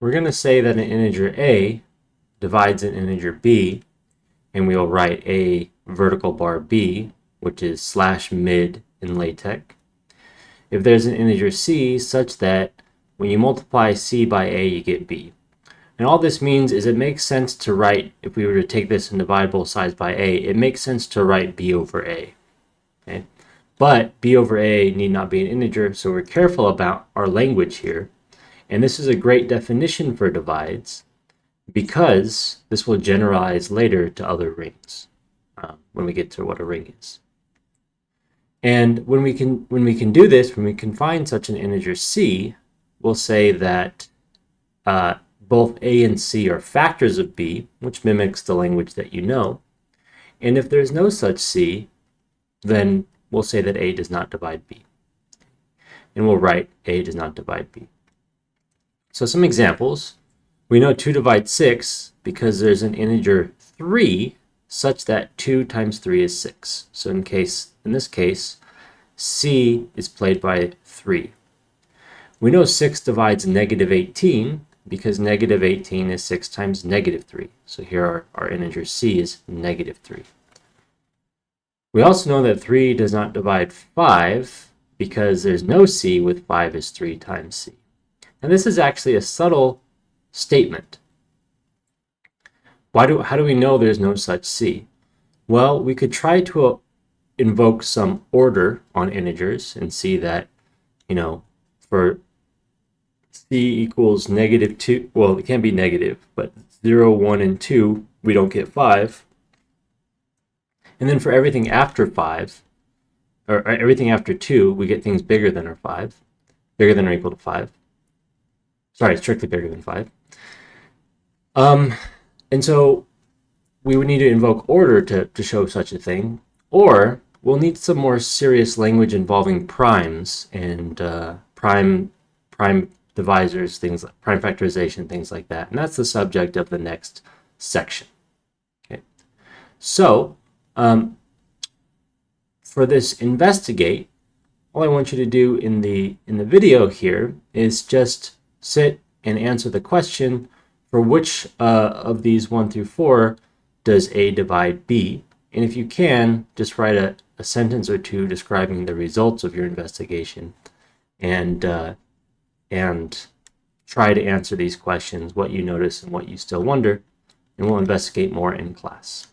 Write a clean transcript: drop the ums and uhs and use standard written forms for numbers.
We're going to say that an integer a divides an integer b, and we will write a vertical bar b, which is slash mid in LaTeX, if there's an integer c such that when you multiply c by a, you get b. And all this means is it makes sense to write, if we were to take this and divide both sides by a, it makes sense to write b over a. Okay? But b over a need not be an integer, so we're careful about our language here. And this is a great definition for divides because this will generalize later to other rings when we get to what a ring is. And when we can do this, when we can find such an integer c, we'll say that both a and c are factors of b, which mimics the language that you know. And if there's no such c, then we'll say that a does not divide b. And we'll write a does not divide b. So some examples. We know 2 divides 6 because there's an integer 3 such that 2 times 3 is 6. So in this case, c is played by 3. We know 6 divides negative 18 because negative 18 is 6 times negative 3. So here our integer c is negative 3. We also know that 3 does not divide 5 because there's no c with 5 is 3 times c. And this is actually a subtle statement. How do we know there's no such c? Well, we could try to invoke some order on integers and see that, for c equals negative 2, well, it can't be negative, but 0, 1, and 2, we don't get 5. And then for everything after 5, or everything after 2, we get things bigger than or equal to 5. Sorry, strictly bigger than 5. And so we would need to invoke order to show such a thing, or we'll need some more serious language involving primes and prime divisors, things like prime factorization, things like that. And that's the subject of the next section. Okay. So for this investigate, all I want you to do in the video here is just sit and answer the question for which of these 1 through 4 does A divide B? And if you can, just write a sentence or two describing the results of your investigation and try to answer these questions, what you notice and what you still wonder, and we'll investigate more in class.